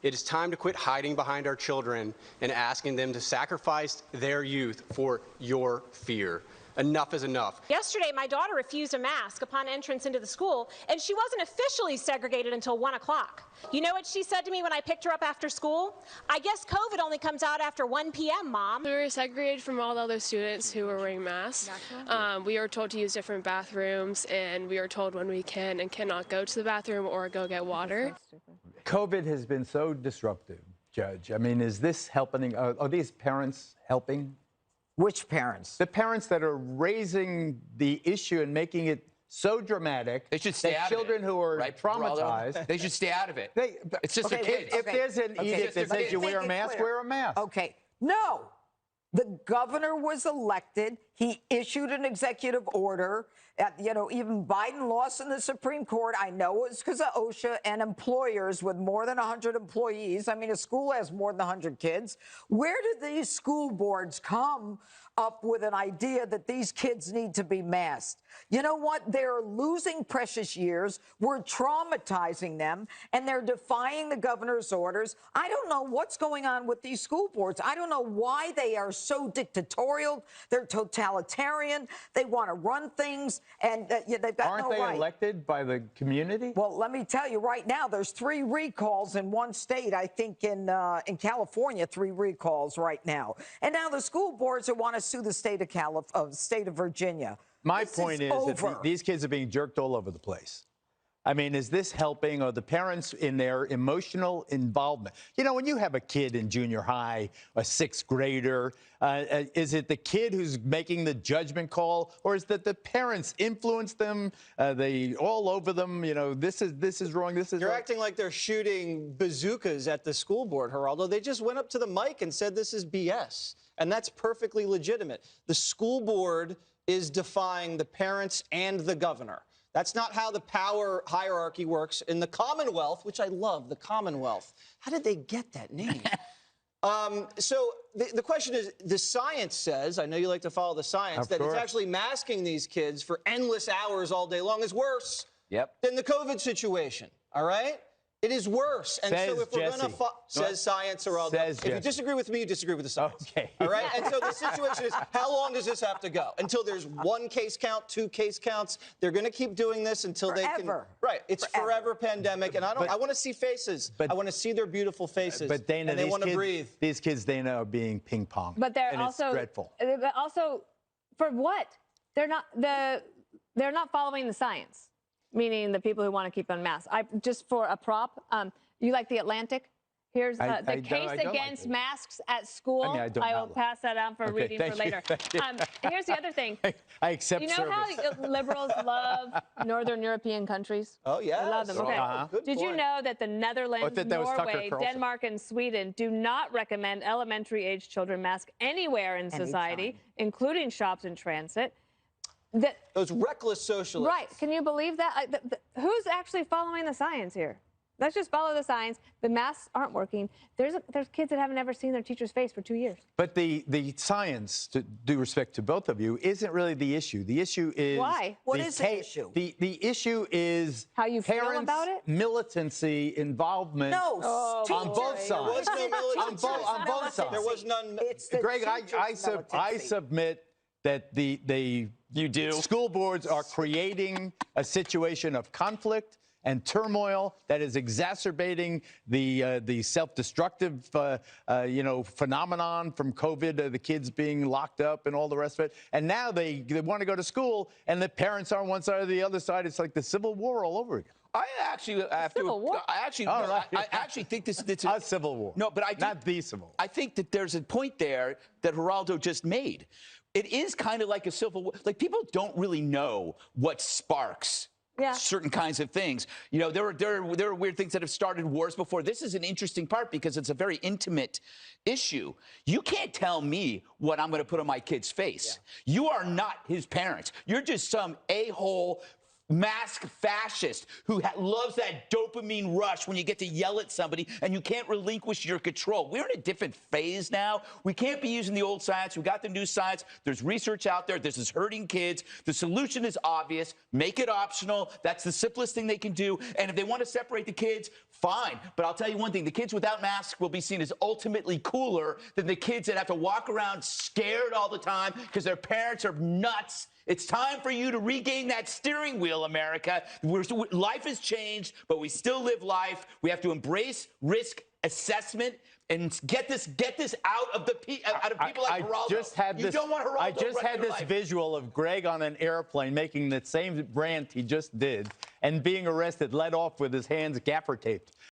It is time to quit hiding behind our children and asking them to sacrifice their youth for your fear. Enough is enough. Yesterday, my daughter refused a mask upon entrance into the school, and she wasn't officially segregated until 1 o'clock. You know what she said to me when I picked her up after school? I guess COVID only comes out after 1 p.m., Mom. We were segregated from all the other students who were wearing masks. We were told to use different bathrooms, and we were told when we can and cannot go to the bathroom or go get water. COVID has been so disruptive, Judge. I mean, is this helping? Are these parents helping? Which parents? The parents that are raising the issue and making it so dramatic. They should stay out children of it, who are right, traumatized. They should stay out of it. It's just okay, a kid. If there's an edict that says you wear a mask, wear a mask. Okay. No. The governor was elected. He issued an executive order. Even Biden lost in the Supreme Court. I know it's because of OSHA and employers with more than 100 employees. I mean, a school has more than 100 kids. Where did these school boards come up with an idea that these kids need to be masked? You know what? They're losing precious years. We're traumatizing them, and they're defying the governor's orders. I don't know what's going on with these school boards. I don't know why they are so dictatorial. They're totalitarian. They want to run things, and they've got Aren't no they right. elected by the community? Well, let me tell you right now, there's 3 recalls in one state. I think in California, 3 recalls right now. And now the school boards want to sue the state of Virginia. My point is that these kids are being jerked all over the place. I mean, is this helping? Or the parents in their emotional involvement? You know, when you have a kid in junior high, a 6th grader, is it the kid who's making the judgment call, or is that the parents influence them? They all over them. You know, this is wrong. This is. You're wrong. acting like they're shooting bazookas at the school board, Geraldo. They just went up to the mic and said this is BS, and that's perfectly legitimate. The school board is defying the parents and the governor. That's not how the power hierarchy works in the Commonwealth, which I love, the Commonwealth. How did they get that name? So the question is, the science says, I know you like to follow the science, that it's actually masking these kids for endless hours all day long is worse than the COVID situation, all right? It is worse. And so if we're going to says science, Geraldo. If you disagree with me, you disagree with the science. Okay. All right? And so the situation is, how long does this have to go? Until there's 1 case count, 2 case counts. They're going to keep doing this until they can. Right. It's forever pandemic. And I want to see faces. I want to see their beautiful faces. But Dana, and they want to breathe. These kids, Dana, are being ping-ponged. But they're and also it's dreadful. But also, for what? They're not following the science. Meaning the people who want to keep on masks. Just for a prop, you like the Atlantic? Here's the case against masks at school. I mean, I will pass that on for reading for later. Here's the other thing. I accept service. You know how liberals love Northern European countries? Oh, yeah. They love them. Okay. Did you know that the Netherlands, Norway, Denmark, and Sweden do not recommend elementary-age children mask anywhere in society, including shops and transit? Those reckless socialists. Right. Can you believe that? Who's actually following the science here? Let's just follow the science. The masks aren't working. There's kids that haven't ever seen their teacher's face for 2 years. But the science, to due respect to both of you, isn't really the issue. The issue is... Why? What is the issue? The issue is... How you feel about it? Militancy, involvement... No. On both sides. There was no militancy. On both sides. There was none. Greg, I submit that the school boards are creating a situation of conflict and turmoil that is exacerbating the self-destructive phenomenon from COVID, the kids being locked up and all the rest of it. And now they want to go to school, and the parents are on one side or the other side. It's like the Civil War all over again. I actually think this is a civil war. No, but not the civil war. I think that there's a point there that Geraldo just made. It is kind of like a civil war. Like, people don't really know what sparks certain kinds of things. You know, there are weird things that have started wars before. This is an interesting part because it's a very intimate issue. You can't tell me what I'm going to put on my kid's face. You are not his parents. You're just some a-hole mask fascist who loves that dopamine rush when you get to yell at somebody and you can't relinquish your control. We're in a different phase now. We can't be using the old science. We got the new science. There's research out there. This is hurting kids. The solution is obvious. Make it optional. That's the simplest thing they can do. And if they want to separate the kids, fine. But I'll tell you one thing. The kids without masks will be seen as ultimately cooler than the kids that have to walk around scared all the time because their parents are nuts. It's time for you to regain that steering wheel, America. Life has changed, but we still live life. We have to embrace risk assessment and get this out of people like Geraldo. You don't want Geraldo. I just had this visual of Greg on an airplane making the same rant he just did and being arrested, let off with his hands gaffer taped.